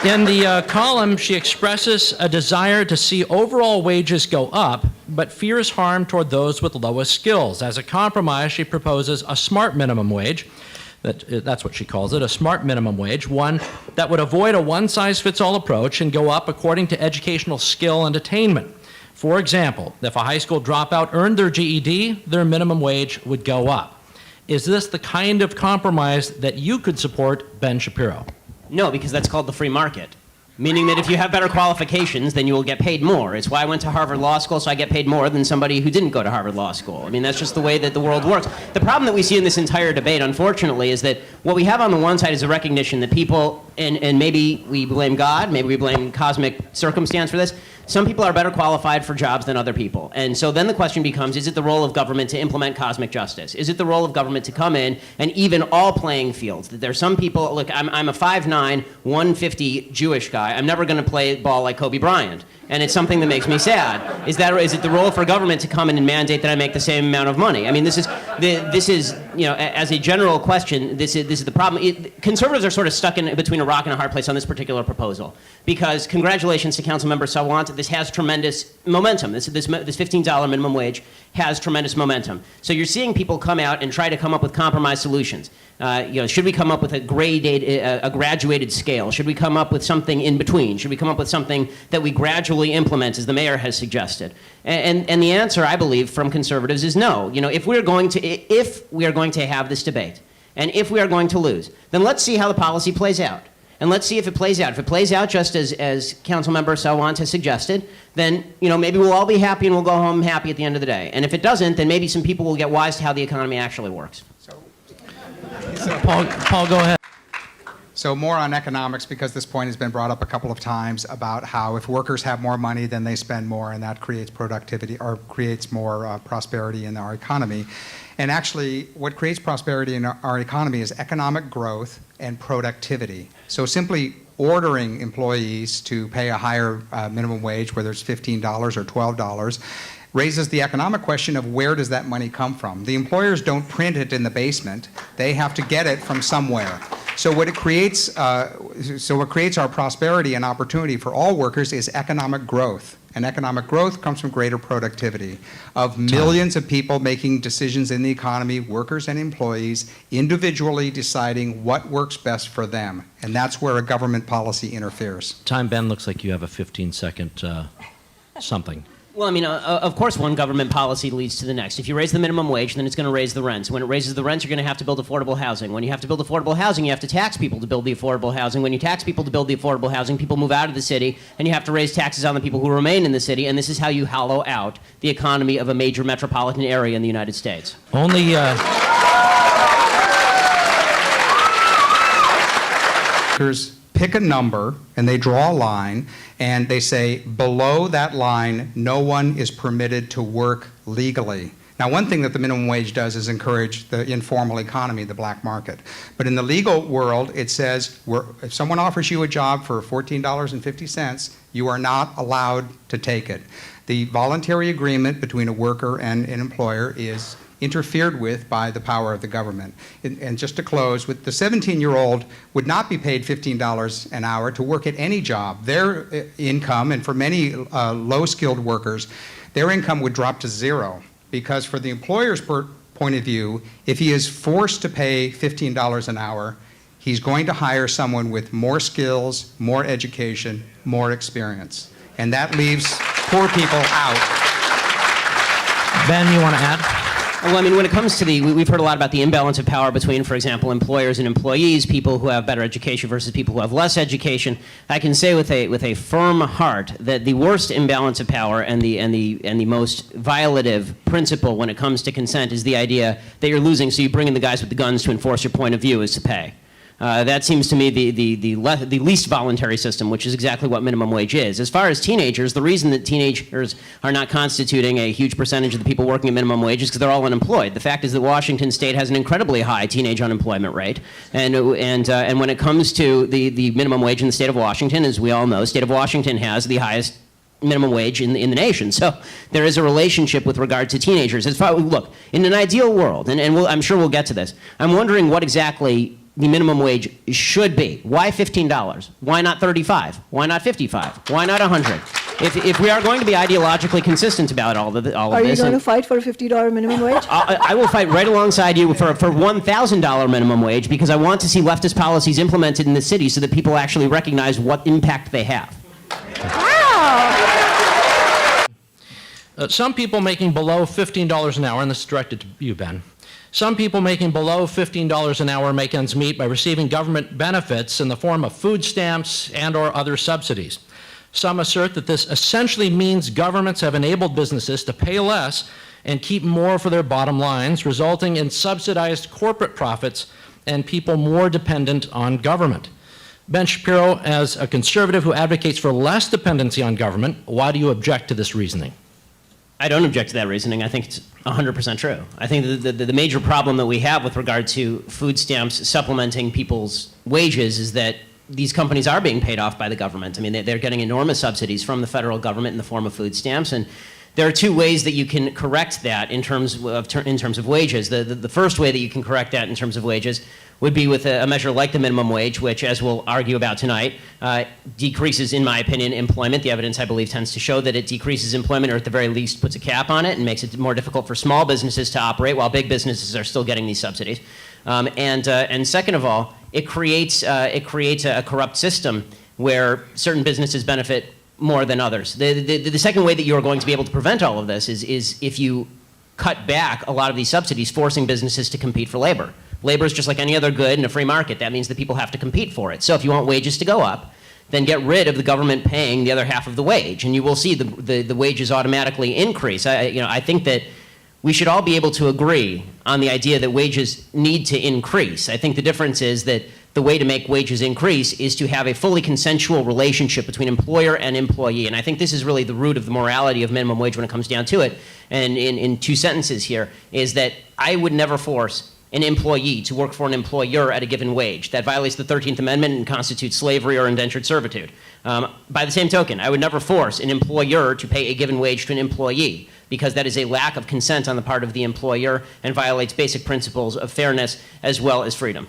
In the column, she expresses a desire to see overall wages go up, but fears harm toward those with lowest skills. As a compromise, she proposes a smart minimum wage. That's what she calls it, a smart minimum wage, one that would avoid a one-size-fits-all approach and go up according to educational skill and attainment. For example, if a high school dropout earned their GED, their minimum wage would go up. Is this the kind of compromise that you could support, Ben Shapiro? No, because that's called the free market. Meaning that if you have better qualifications, then you will get paid more. It's why I went to Harvard Law School, so I get paid more than somebody who didn't go to Harvard Law School. I mean, that's just the way that the world works. The problem that we see in this entire debate, unfortunately, is that what we have on the one side is a recognition that people, and maybe we blame God, maybe we blame cosmic circumstance for this, some people are better qualified for jobs than other people. And so then the question becomes, is it the role of government to implement cosmic justice? Is it the role of government to come in and even all playing fields? That there's some people, look, I'm a 5'9", 150 Jewish guy. I'm never going to play ball like Kobe Bryant. And it's something that makes me sad. Is it the role for government to come in and mandate that I make the same amount of money? I mean, this is you know, as a general question, this is the problem. Conservatives are sort of stuck in between a rock and a hard place on this particular proposal. Because congratulations to Councilmember Sawant, this has tremendous momentum. This $15 minimum wage has tremendous momentum. So you're seeing people come out and try to come up with compromise solutions. You know, should we come up with a graduated scale? Should we come up with something in between? Should we come up with something that we gradually implement, as the mayor has suggested? And the answer, I believe, from conservatives is no. You know, if we are going to have this debate, and if we are going to lose, then let's see how the policy plays out. And let's see if it plays out. If it plays out just as Councilmember Sawant has suggested, then you know, maybe we'll all be happy and we'll go home happy at the end of the day. And if it doesn't, then maybe some people will get wise to how the economy actually works. So Paul, go ahead. So more on economics, because this point has been brought up a couple of times about how if workers have more money, then they spend more, and that creates productivity or creates more prosperity in our economy. And actually, what creates prosperity in our economy is economic growth and productivity. So simply ordering employees to pay a higher minimum wage, whether it's $15 or $12, raises the economic question of where does that money come from? The employers don't print it in the basement. They have to get it from somewhere. So what creates our prosperity and opportunity for all workers is economic growth. And economic growth comes from greater productivity of millions of people making decisions in the economy, workers and employees, individually deciding what works best for them. And that's where a government policy interferes. Time, Ben, looks like you have a 15-second something. Well, I mean, of course one government policy leads to the next. If you raise the minimum wage, then it's going to raise the rents. When it raises the rents, you're going to have to build affordable housing. When you have to build affordable housing, you have to tax people to build the affordable housing. When you tax people to build the affordable housing, people move out of the city, and you have to raise taxes on the people who remain in the city, and this is how you hollow out the economy of a major metropolitan area in the United States. Only... Pick a number, and they draw a line, and they say, below that line, no one is permitted to work legally. Now, one thing that the minimum wage does is encourage the informal economy, the black market. But in the legal world, it says, if someone offers you a job for $14.50, you are not allowed to take it. The voluntary agreement between a worker and an employer is interfered with by the power of the government. And just to close, with the 17-year-old would not be paid $15 an hour to work at any job. Their income, and for many low-skilled workers, their income would drop to zero. Because for the employer's point of view, if he is forced to pay $15 an hour, he's going to hire someone with more skills, more education, more experience. And that leaves poor people out. Ben, you want to add? Well, I mean, when it comes to we've heard a lot about the imbalance of power between, for example, employers and employees, people who have better education versus people who have less education. I can say with a firm heart that the worst imbalance of power and the most violative principle when it comes to consent is the idea that you're losing, so you bring in the guys with the guns to enforce your point of view is to pay. That seems to me the least voluntary system, which is exactly what minimum wage is. As far as teenagers, the reason that teenagers are not constituting a huge percentage of the people working at minimum wage is because they're all unemployed. The fact is that Washington State has an incredibly high teenage unemployment rate, and when it comes to the minimum wage in the state of Washington, as we all know, the state of Washington has the highest minimum wage in the nation. So there is a relationship with regard to teenagers. Look, in an ideal world, and I'm sure we'll get to this, I'm wondering what exactly the minimum wage should be. Why $15? Why not $35? Why not $55? Why not $100? If we are going to be ideologically consistent about all of this... Are you going to fight for a $50 minimum wage? I will fight right alongside you for $1,000 minimum wage, because I want to see leftist policies implemented in the city so that people actually recognize what impact they have. Wow! Some people making below $15 an hour, and this is directed to you, Ben. Some people making below $15 an hour make ends meet by receiving government benefits in the form of food stamps and/or other subsidies. Some assert that this essentially means governments have enabled businesses to pay less and keep more for their bottom lines, resulting in subsidized corporate profits and people more dependent on government. Ben Shapiro, as a conservative who advocates for less dependency on government, why do you object to this reasoning? I don't object to that reasoning. I think it's 100% true. I think the major problem that we have with regard to food stamps supplementing people's wages is that these companies are being paid off by the government. I mean, they're getting enormous subsidies from the federal government in the form of food stamps, and there are two ways that you can correct that in terms of wages. The first way that you can correct that in terms of wages would be with a measure like the minimum wage, which, as we'll argue about tonight, decreases, in my opinion, employment. The evidence, I believe, tends to show that it decreases employment, or at the very least puts a cap on it and makes it more difficult for small businesses to operate while big businesses are still getting these subsidies. And second of all, it creates a corrupt system where certain businesses benefit more than others. The second way that you're going to be able to prevent all of this is if you cut back a lot of these subsidies, forcing businesses to compete for labor. Labor is just like any other good in a free market. That means that people have to compete for it. So if you want wages to go up, then get rid of the government paying the other half of the wage, and you will see the wages automatically increase. I think that we should all be able to agree on the idea that wages need to increase. I think the difference is that the way to make wages increase is to have a fully consensual relationship between employer and employee. And I think this is really the root of the morality of minimum wage when it comes down to it. And in two sentences here is that I would never force an employee to work for an employer at a given wage. That violates the 13th Amendment and constitutes slavery or indentured servitude. By the same token, I would never force an employer to pay a given wage to an employee, because that is a lack of consent on the part of the employer and violates basic principles of fairness as well as freedom.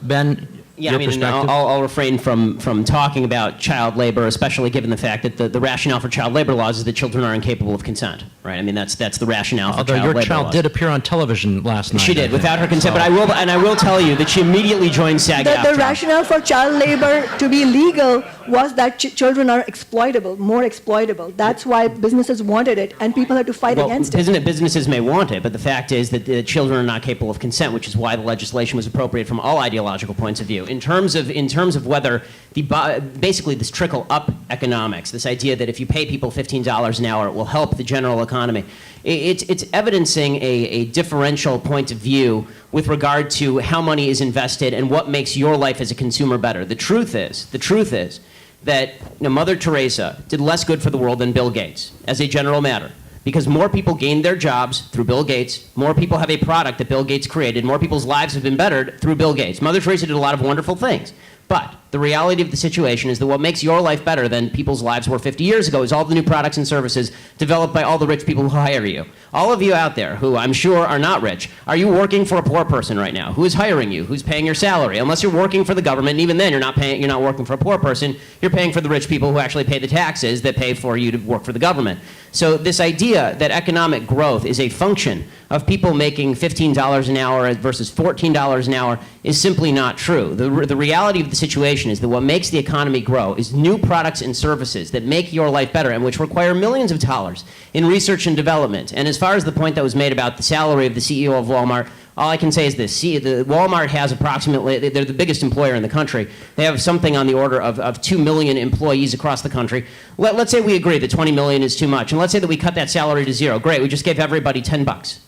Ben, Yeah, your I mean, perspective? I'll refrain from talking about child labor, especially given the fact that the rationale for child labor laws is that children are incapable of consent, right? I mean, that's the rationale for Although child labor your child laws. did appear on television last night. She I did, think. without her consent, So- but I will tell you that she immediately joined SAG-AFTRA. The rationale for child labor to be legal was that children are exploitable, more exploitable. That's why businesses wanted it, and people had to fight against it. Businesses may want it, but the fact is that the children are not capable of consent, which is why the legislation was appropriate from all ideological points of view. In terms of whether basically this trickle-up economics, this idea that if you pay people $15 an hour, it will help the general economy, it's evidencing a differential point of view with regard to how money is invested and what makes your life as a consumer better. The truth is that Mother Teresa did less good for the world than Bill Gates, as a general matter. Because more people gained their jobs through Bill Gates, more people have a product that Bill Gates created, more people's lives have been bettered through Bill Gates. Mother Teresa did a lot of wonderful things. But the reality of the situation is that what makes your life better than people's lives were 50 years ago is all the new products and services developed by all the rich people who hire you. All of you out there who I'm sure are not rich, are you working for a poor person right now? Who is hiring you? Who's paying your salary? Unless you're working for the government, and even then you're not working for a poor person, you're paying for the rich people who actually pay the taxes that pay for you to work for the government. So this idea that economic growth is a function of people making $15 an hour versus $14 an hour is simply not true. The reality of the situation is that what makes the economy grow is new products and services that make your life better and which require millions of dollars in research and development. And as far as the point that was made about the salary of the CEO of Walmart, all I can say is this. Walmart has approximately, they're the biggest employer in the country. They have something on the order of 2 million employees across the country. Let's say we agree that 20 million is too much. And let's say that we cut that salary to zero. Great, we just gave everybody $10,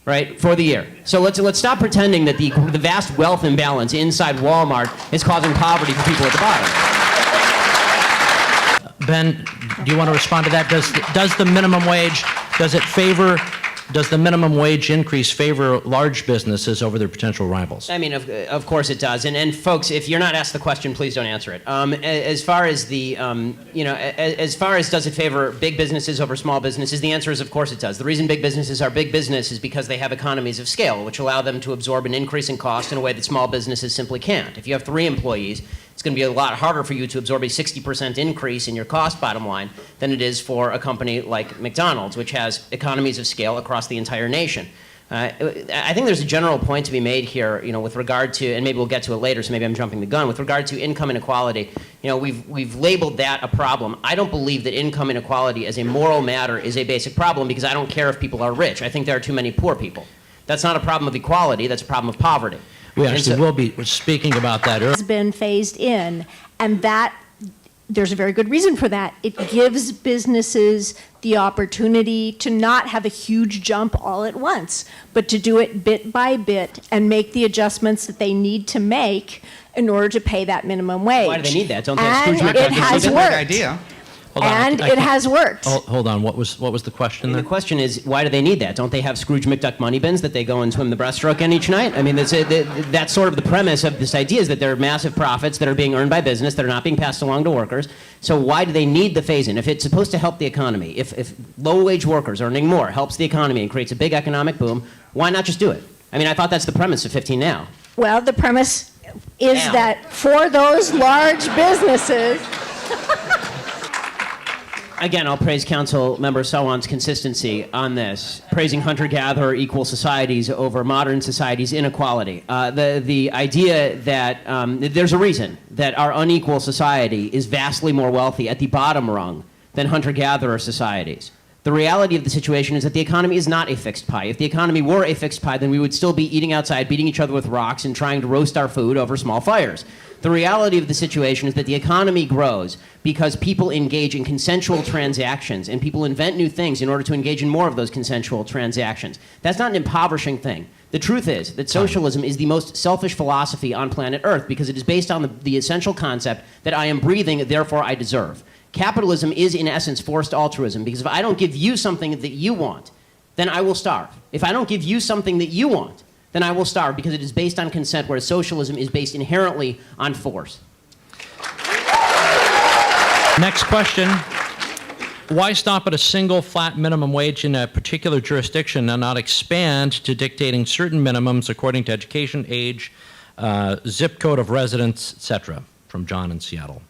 right, for the year. So let's stop pretending that the vast wealth imbalance inside Walmart is causing poverty for people at the bottom. Ben, do you want to respond to that? Does the minimum wage, does it favor Does the minimum wage increase favor large businesses over their potential rivals? I mean, of course it does. And folks, if you're not asked the question, please don't answer it. As far as the, as far as does it favor big businesses over small businesses, the answer is of course it does. The reason big businesses are big business is because they have economies of scale, which allow them to absorb an increase in cost in a way that small businesses simply can't. If you have 3 employees, it's going to be a lot harder for you to absorb a 60% increase in your cost bottom line than it is for a company like McDonald's, which has economies of scale across the entire nation. I think there's a general point to be made here, with regard to, and maybe we'll get to it later, so maybe I'm jumping the gun, with regard to income inequality. We've labeled that a problem. I don't believe that income inequality as a moral matter is a basic problem because I don't care if people are rich. I think there are too many poor people. That's not a problem of equality, that's a problem of poverty. We actually will be speaking about that earlier. Has been phased in, and that there's a very good reason for that. It gives businesses the opportunity to not have a huge jump all at once, but to do it bit by bit and make the adjustments that they need to make in order to pay that minimum wage. Why do they need that? Don't they have And Scrooge it McDuck? has It's a great worked. idea. Hold on, And I it can't- has worked. Hold on. What was the question there? The question is, why do they need that? Don't they have Scrooge McDuck money bins that they go and swim the breaststroke in each night? I mean, that's sort of the premise of this idea, is that there are massive profits that are being earned by business that are not being passed along to workers. So why do they need the phase-in? If it's supposed to help the economy, if low-wage workers earning more helps the economy and creates a big economic boom, why not just do it? I mean, I thought that's the premise of 15 Now. Well, the premise is Now. that for those large businesses, Again, I'll praise Council Member Sawan's consistency on this, praising hunter-gatherer equal societies over modern society's inequality. The idea that there's a reason that our unequal society is vastly more wealthy at the bottom rung than hunter-gatherer societies. The reality of the situation is that the economy is not a fixed pie. If the economy were a fixed pie, then we would still be eating outside, beating each other with rocks, and trying to roast our food over small fires. The reality of the situation is that the economy grows because people engage in consensual transactions and people invent new things in order to engage in more of those consensual transactions. That's not an impoverishing thing. The truth is that socialism is the most selfish philosophy on planet Earth because it is based on the essential concept that I am breathing, therefore I deserve. Capitalism is, in essence, forced altruism because if I don't give you something that you want, then I will starve. If I don't give you something that you want, then I will starve because it is based on consent, whereas socialism is based inherently on force. Next question. Why stop at a single flat minimum wage in a particular jurisdiction and not expand to dictating certain minimums according to education, age, zip code of residence, etc.? From John in Seattle.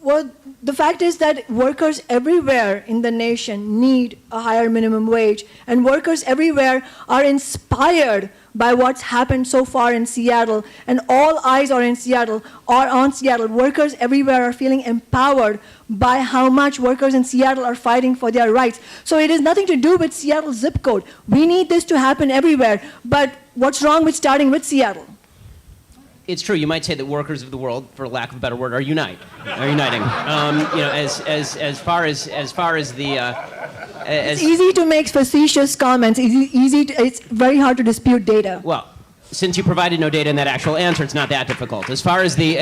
Well, the fact is that workers everywhere in the nation need a higher minimum wage, and workers everywhere are inspired by what's happened so far in Seattle, and all eyes are in Seattle, are on Seattle. Workers everywhere are feeling empowered by how much workers in Seattle are fighting for their rights. So it has nothing to do with Seattle's zip code. We need this to happen everywhere, but what's wrong with starting with Seattle? It's true. You might say that workers of the world, for lack of a better word, are uniting. As far as the. It's easy to make facetious comments. It's very hard to dispute data. Well, since you provided no data in that actual answer, it's not that difficult. As far as the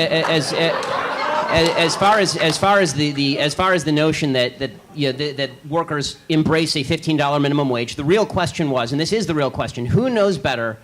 notion that workers embrace a $15 minimum wage, the real question was, and this is the real question, who knows better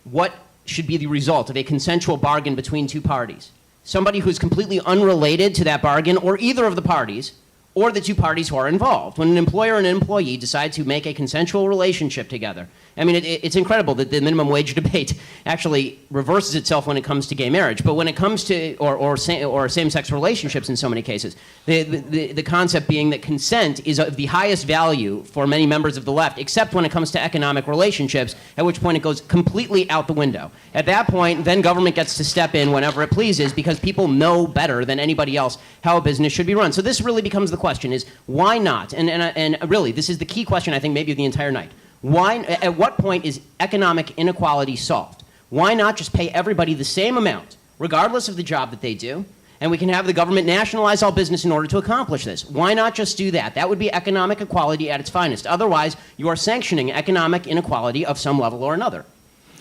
what should be the result of a consensual bargain between two parties? Somebody who's completely unrelated to that bargain, or either of the parties, or the two parties who are involved. When an employer and an employee decide to make a consensual relationship together, I mean, it's incredible that the minimum wage debate actually reverses itself when it comes to gay marriage. But when it comes to, or same-sex relationships in so many cases, the concept being that consent is of the highest value for many members of the left, except when it comes to economic relationships, at which point it goes completely out the window. At that point, then government gets to step in whenever it pleases because people know better than anybody else how a business should be run. So this really becomes the question is, why not? And really, this is the key question, I think, maybe of the entire night. Why, at what point is economic inequality solved? Why not just pay everybody the same amount, regardless of the job that they do, and we can have the government nationalize all business in order to accomplish this? Why not just do that? That would be economic equality at its finest. Otherwise, you are sanctioning economic inequality of some level or another.